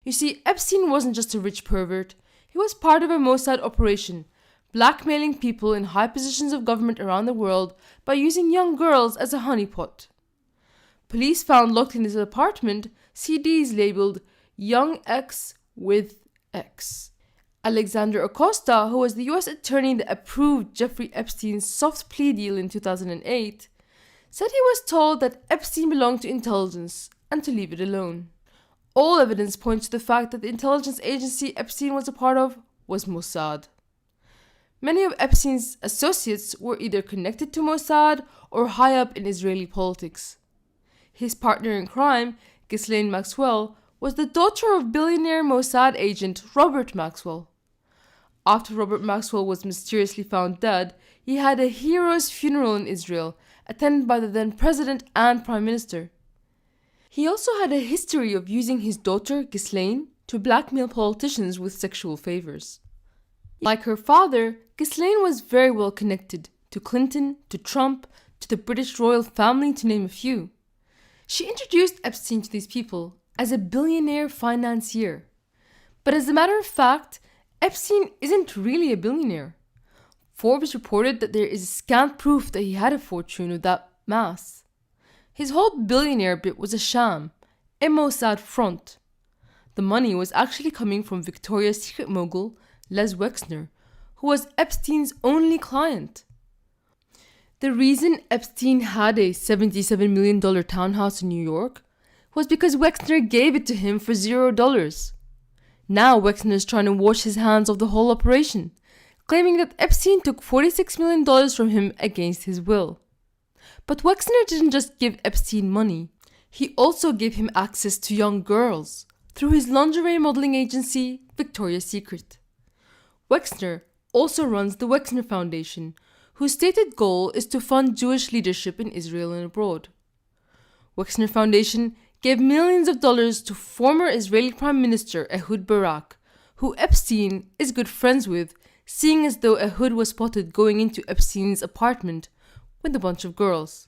You see, Epstein wasn't just a rich pervert, he was part of a Mossad operation, blackmailing people in high positions of government around the world by using young girls as a honeypot. Police found locked in his apartment CDs labeled Young X with X. Alexander Acosta, who was the US attorney that approved Jeffrey Epstein's soft plea deal in 2008, said he was told that Epstein belonged to intelligence and to leave it alone. All evidence points to the fact that the intelligence agency Epstein was a part of was Mossad. Many of Epstein's associates were either connected to Mossad or high up in Israeli politics. His partner in crime, Ghislaine Maxwell, was the daughter of billionaire Mossad agent Robert Maxwell. After Robert Maxwell was mysteriously found dead, he had a hero's funeral in Israel, attended by the then president and prime minister. He also had a history of using his daughter, Ghislaine, to blackmail politicians with sexual favors. Like her father, Ghislaine was very well connected to Clinton, to Trump, to the British royal family, to name a few. She introduced Epstein to these people as a billionaire financier. But as a matter of fact, Epstein isn't really a billionaire. Forbes reported that there is scant proof that he had a fortune of that mass. His whole billionaire bit was a sham, a Mossad front. The money was actually coming from Victoria's Secret mogul, Les Wexner, who was Epstein's only client. The reason Epstein had a $77 million townhouse in New York was because Wexner gave it to him for $0. Now Wexner is trying to wash his hands of the whole operation, claiming that Epstein took $46 million from him against his will. But Wexner didn't just give Epstein money, he also gave him access to young girls through his lingerie modeling agency, Victoria's Secret. Wexner also runs the Wexner Foundation, whose stated goal is to fund Jewish leadership in Israel and abroad. Wexner Foundation gave millions of dollars to former Israeli Prime Minister Ehud Barak, who Epstein is good friends with, seeing as though Ehud was spotted going into Epstein's apartment with a bunch of girls.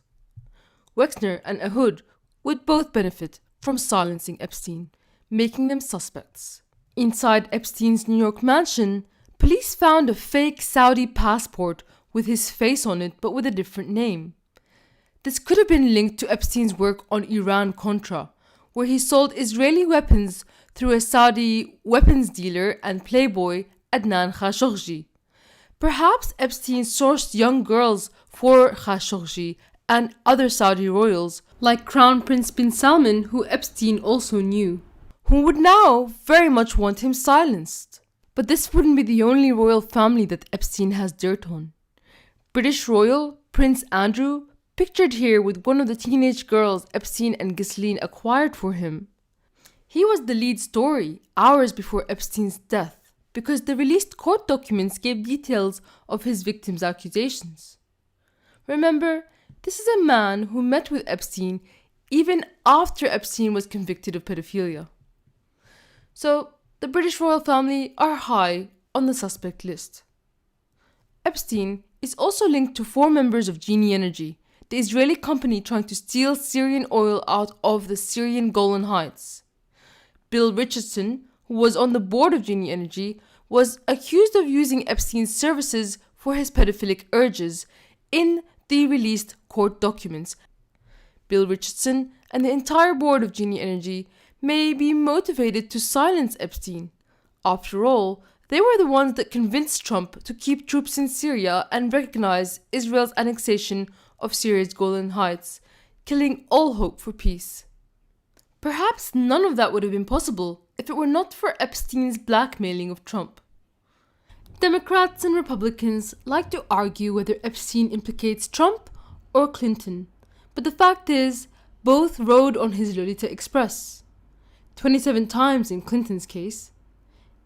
Wexner and Ehud would both benefit from silencing Epstein, making them suspects. Inside Epstein's New York mansion, police found a fake Saudi passport with his face on it but with a different name. This could have been linked to Epstein's work on Iran-Contra, where he sold Israeli weapons through a Saudi weapons dealer and playboy, Adnan Khashoggi. Perhaps Epstein sourced young girls for Khashoggi and other Saudi royals, like Crown Prince bin Salman, who Epstein also knew, who would now very much want him silenced. But this wouldn't be the only royal family that Epstein has dirt on. British royal Prince Andrew, pictured here with one of the teenage girls Epstein and Ghislaine acquired for him. He was the lead story hours before Epstein's death because the released court documents gave details of his victim's accusations. Remember, this is a man who met with Epstein even after Epstein was convicted of pedophilia. So, the British royal family are high on the suspect list. Epstein is also linked to 4 members of Genie Energy, the Israeli company trying to steal Syrian oil out of the Syrian Golan Heights. Bill Richardson, who was on the board of Genie Energy, was accused of using Epstein's services for his pedophilic urges in the released court documents. Bill Richardson and the entire board of Genie Energy may be motivated to silence Epstein. After all, they were the ones that convinced Trump to keep troops in Syria and recognize Israel's annexation of Syria's Golan Heights, killing all hope for peace. Perhaps none of that would have been possible if it were not for Epstein's blackmailing of Trump. Democrats and Republicans like to argue whether Epstein implicates Trump or Clinton, but the fact is, both rode on his Lolita Express. 27 times in Clinton's case.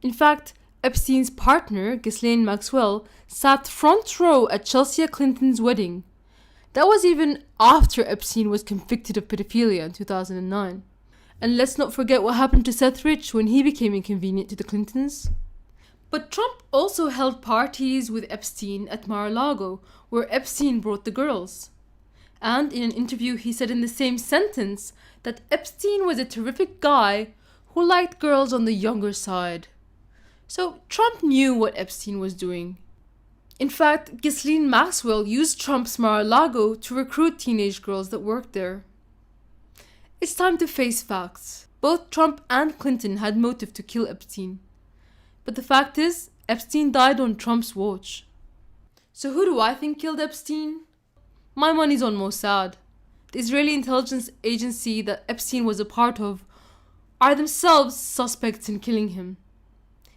In fact, Epstein's partner, Ghislaine Maxwell, sat front row at Chelsea Clinton's wedding. That was even after Epstein was convicted of pedophilia in 2009. And let's not forget what happened to Seth Rich when he became inconvenient to the Clintons. But Trump also held parties with Epstein at Mar-a-Lago, where Epstein brought the girls. And in an interview he said in the same sentence that Epstein was a terrific guy who liked girls on the younger side. So Trump knew what Epstein was doing. In fact, Ghislaine Maxwell used Trump's Mar-a-Lago to recruit teenage girls that worked there. It's time to face facts. Both Trump and Clinton had motive to kill Epstein. But the fact is, Epstein died on Trump's watch. So who do I think killed Epstein? My money's on Mossad. The Israeli intelligence agency that Epstein was a part of are themselves suspects in killing him.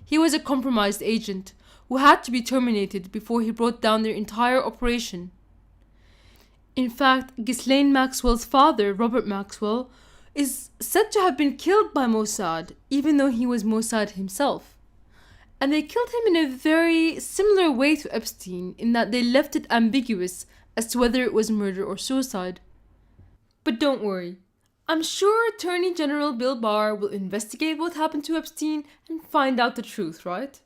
He was a compromised agent who had to be terminated before he brought down their entire operation. In fact, Ghislaine Maxwell's father, Robert Maxwell, is said to have been killed by Mossad, even though he was Mossad himself. And they killed him in a very similar way to Epstein, in that they left it ambiguous as to whether it was murder or suicide. But don't worry, I'm sure Attorney General Bill Barr will investigate what happened to Epstein and find out the truth, right?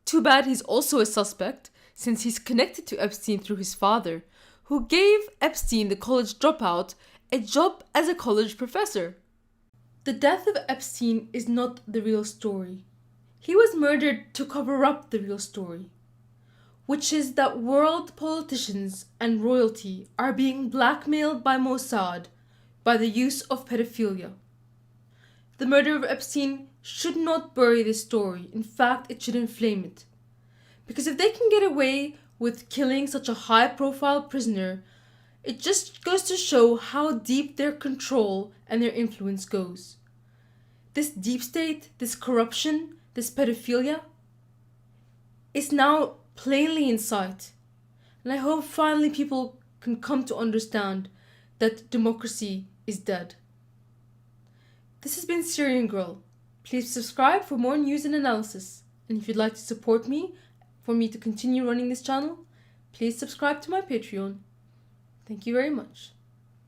Too bad he's also a suspect, since he's connected to Epstein through his father, who gave Epstein, the college dropout, a job as a college professor. The death of Epstein is not the real story. He was murdered to cover up the real story, which is that world politicians and royalty are being blackmailed by Mossad by the use of pedophilia. The murder of Epstein should not bury this story. In fact, it should inflame it. Because if they can get away with killing such a high-profile prisoner, it just goes to show how deep their control and their influence goes. This deep state, this corruption, this pedophilia is now plainly in sight. And I hope finally people can come to understand that democracy is dead. This has been Syrian Girl. Please subscribe for more news and analysis. And if you'd like to support me, for me to continue running this channel, please subscribe to my Patreon. Thank you very much.